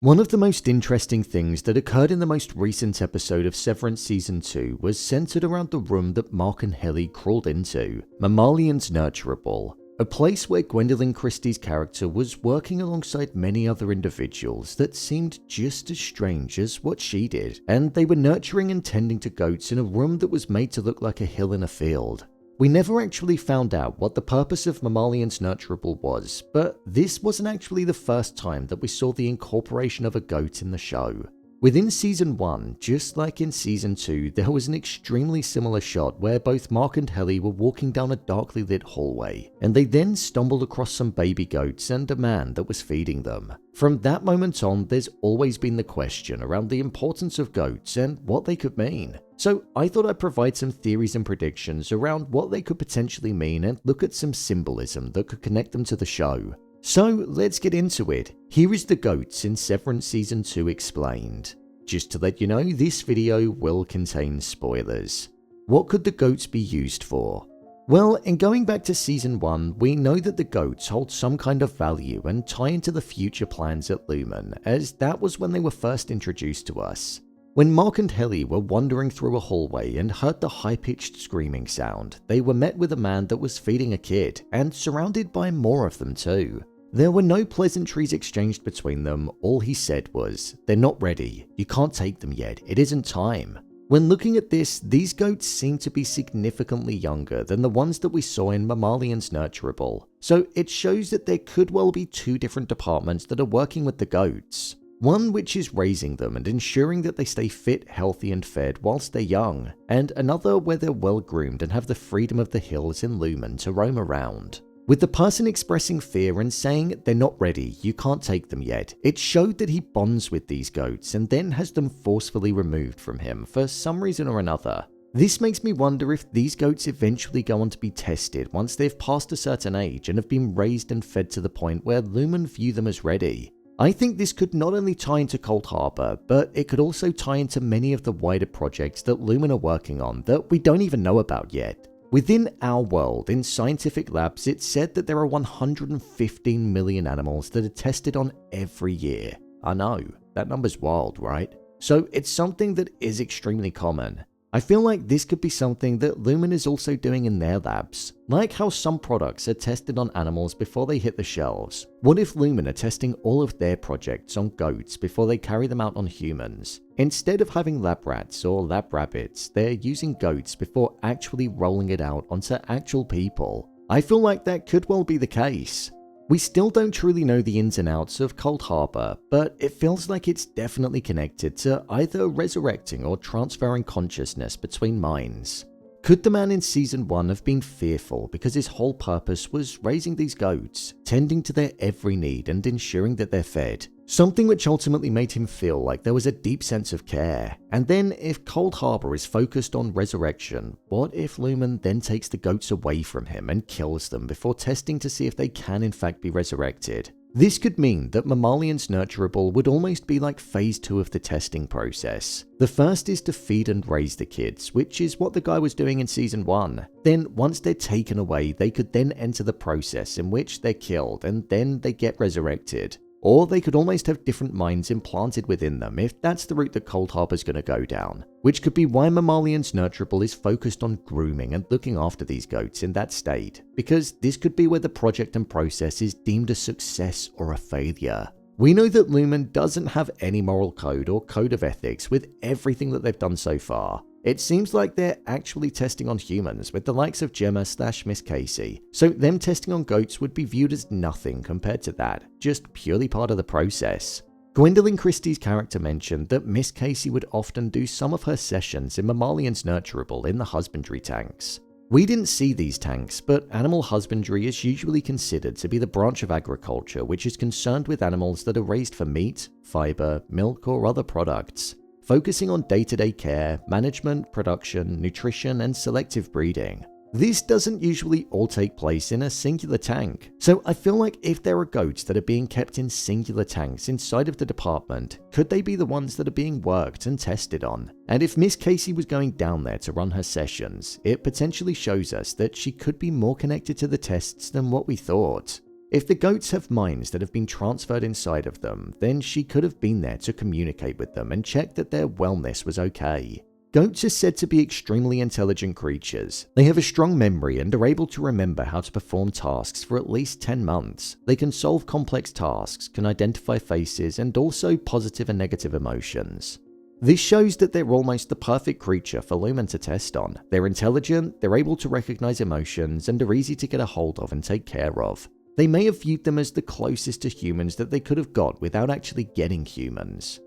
One of the most interesting things that occurred in the most recent episode of Severance Season 2 was centered around the room that Mark and Helly crawled into, Mammalians Nurturable, a place where Gwedolyn Christie's character was working alongside many other individuals that seemed just as strange as what she did, and they were nurturing and tending to goats in a room that was made to look like a hill in a field. We never actually found out what the purpose of Mammalians Nurturable was, but this wasn't actually the first time that we saw the incorporation of a goat in the show. Within Season 1, just like in Season 2, there was an extremely similar shot where both Mark and Helly were walking down a darkly lit hallway, and they then stumbled across some baby goats and a man that was feeding them. From that moment on, there's always been the question around the importance of goats and what they could mean. So I thought I'd provide some theories and predictions around what they could potentially mean and look at some symbolism that could connect them to the show. So let's get into it. Here is the goats in Severance Season 2 explained. Just to let you know, this video will contain spoilers. What could the goats be used for? Well, in going back to Season 1, we know that the goats hold some kind of value and tie into the future plans at Lumen, as that was when they were first introduced to us. When Mark and Helly were wandering through a hallway and heard the high-pitched screaming sound, they were met with a man that was feeding a kid, and surrounded by more of them too. There were no pleasantries exchanged between them. All he said was, "They're not ready. You can't take them yet. It isn't time." When looking at this, these goats seem to be significantly younger than the ones that we saw in Mammalians Nurturable, so it shows that there could well be two different departments that are working with the goats. One which is raising them and ensuring that they stay fit, healthy and fed whilst they're young, and another where they're well groomed and have the freedom of the hills in Lumen to roam around. With the person expressing fear and saying they're not ready, you can't take them yet, it showed that he bonds with these goats and then has them forcefully removed from him for some reason or another. This makes me wonder if these goats eventually go on to be tested once they've passed a certain age and have been raised and fed to the point where Lumen view them as ready. I think this could not only tie into Cold Harbor, but it could also tie into many of the wider projects that Lumen are working on that we don't even know about yet. Within our world, in scientific labs, it's said that there are 115 million animals that are tested on every year. I know, that number's wild, right? So it's something that is extremely common. I feel like this could be something that Lumen is also doing in their labs, like how some products are tested on animals before they hit the shelves. What if Lumen are testing all of their projects on goats before they carry them out on humans? Instead of having lab rats or lab rabbits, they're using goats before actually rolling it out onto actual people. I feel like that could well be the case. We still don't truly know the ins and outs of Cold Harbor, but it feels like it's definitely connected to either resurrecting or transferring consciousness between minds. Could the man in Season 1 have been fearful because his whole purpose was raising these goats, tending to their every need and ensuring that they're fed? Something which ultimately made him feel like there was a deep sense of care. And then if Cold Harbor is focused on resurrection, what if Lumen then takes the goats away from him and kills them before testing to see if they can in fact be resurrected? This could mean that Mammalians Nurturable would almost be like phase 2 of the testing process. The first is to feed and raise the kids, which is what the guy was doing in Season 1. Then once they're taken away, they could then enter the process in which they're killed and then they get resurrected. Or they could almost have different minds implanted within them if that's the route that Cold Harbor's going to go down, which could be why Mammalians Nurturable is focused on grooming and looking after these goats in that state, because this could be where the project and process is deemed a success or a failure. We know that Lumen doesn't have any moral code or code of ethics with everything that they've done so far. It seems like they're actually testing on humans with the likes of Gemma/Miss Casey, so them testing on goats would be viewed as nothing compared to that, just purely part of the process. Gwedolyn Christie's character mentioned that Miss Casey would often do some of her sessions in Mammalians Nurturable in the husbandry tanks. We didn't see these tanks, but animal husbandry is usually considered to be the branch of agriculture which is concerned with animals that are raised for meat, fiber, milk or other products, focusing on day-to-day care, management, production, nutrition, and selective breeding. This doesn't usually all take place in a singular tank, so I feel like if there are goats that are being kept in singular tanks inside of the department, could they be the ones that are being worked and tested on? And if Miss Casey was going down there to run her sessions, it potentially shows us that she could be more connected to the tests than what we thought. If the goats have minds that have been transferred inside of them, then she could have been there to communicate with them and check that their wellness was okay. Goats are said to be extremely intelligent creatures. They have a strong memory and are able to remember how to perform tasks for at least 10 months. They can solve complex tasks, can identify faces, and also positive and negative emotions. This shows that they're almost the perfect creature for Lumen to test on. They're intelligent, they're able to recognize emotions, and are easy to get a hold of and take care of. They may have viewed them as the closest to humans that they could have got without actually getting humans.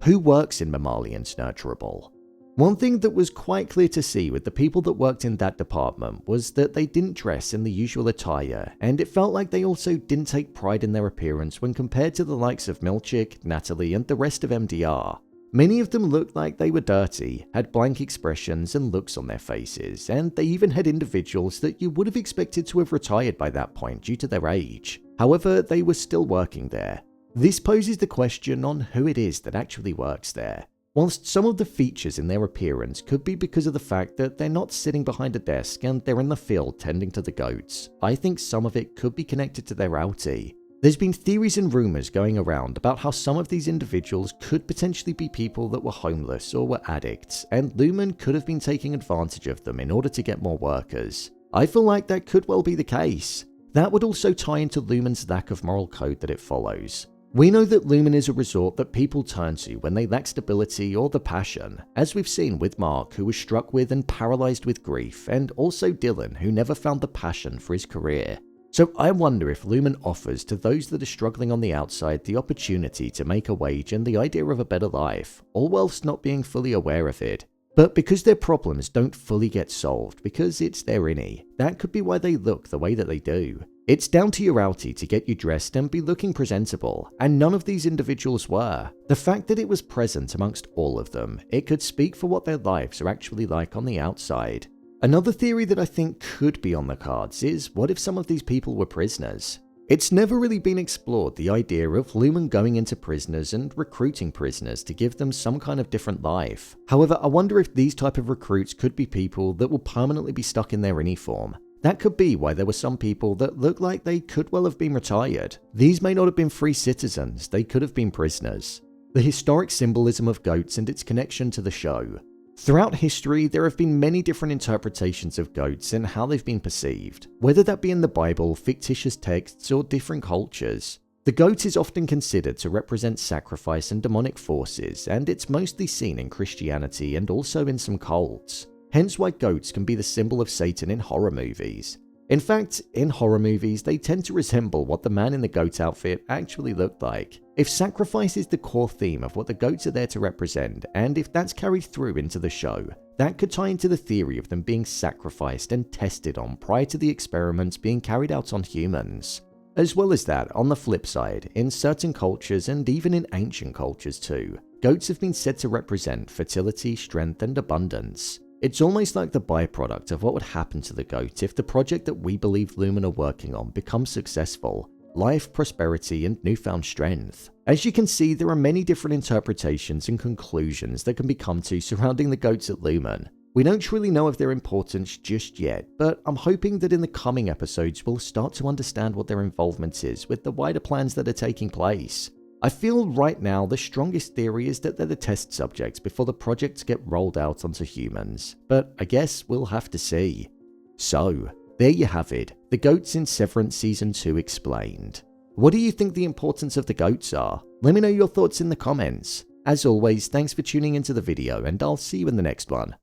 Who works in Mammalians Nurturable? One thing that was quite clear to see with the people that worked in that department was that they didn't dress in the usual attire, and it felt like they also didn't take pride in their appearance when compared to the likes of Milchick, Natalie, and the rest of MDR. Many of them looked like they were dirty, had blank expressions and looks on their faces, and they even had individuals that you would have expected to have retired by that point due to their age. However, they were still working there. This poses the question on who it is that actually works there. Whilst some of the features in their appearance could be because of the fact that they're not sitting behind a desk and they're in the field tending to the goats, I think some of it could be connected to their outie. There's been theories and rumours going around about how some of these individuals could potentially be people that were homeless or were addicts, and Lumen could have been taking advantage of them in order to get more workers. I feel like that could well be the case. That would also tie into Lumen's lack of moral code that it follows. We know that Lumen is a resort that people turn to when they lack stability or the passion, as we've seen with Mark, who was struck with and paralysed with grief, and also Dylan, who never found the passion for his career. So I wonder if Lumen offers to those that are struggling on the outside the opportunity to make a wage and the idea of a better life, all whilst not being fully aware of it. But because their problems don't fully get solved because it's their innie, that could be why they look the way that they do. It's down to your outie to get you dressed and be looking presentable, and none of these individuals were. The fact that it was present amongst all of them, it could speak for what their lives are actually like on the outside. Another theory that I think could be on the cards is, what if some of these people were prisoners? It's never really been explored the idea of Lumen going into prisoners and recruiting prisoners to give them some kind of different life. However, I wonder if these type of recruits could be people that will permanently be stuck in their innie form. That could be why there were some people that look like they could well have been retired. These may not have been free citizens, they could have been prisoners. The historic symbolism of goats and its connection to the show. Throughout history, there have been many different interpretations of goats and how they've been perceived, whether that be in the Bible, fictitious texts, or different cultures. The goat is often considered to represent sacrifice and demonic forces, and it's mostly seen in Christianity and also in some cults. Hence why goats can be the symbol of Satan in horror movies. In fact, in horror movies, they tend to resemble what the man in the goat outfit actually looked like. If sacrifice is the core theme of what the goats are there to represent, and if that's carried through into the show, that could tie into the theory of them being sacrificed and tested on prior to the experiments being carried out on humans. As well as that, on the flip side, in certain cultures and even in ancient cultures too, goats have been said to represent fertility, strength, and abundance. It's almost like the byproduct of what would happen to the goat if the project that we believe Lumen are working on becomes successful. Life, prosperity, and newfound strength. As you can see, there are many different interpretations and conclusions that can be come to surrounding the goats at Lumen. We don't truly know of their importance just yet, but I'm hoping that in the coming episodes we'll start to understand what their involvement is with the wider plans that are taking place. I feel right now the strongest theory is that they're the test subjects before the projects get rolled out onto humans, but I guess we'll have to see. So, there you have it, the goats in Severance Season 2 explained. What do you think the importance of the goats are? Let me know your thoughts in the comments. As always, thanks for tuning into the video and I'll see you in the next one.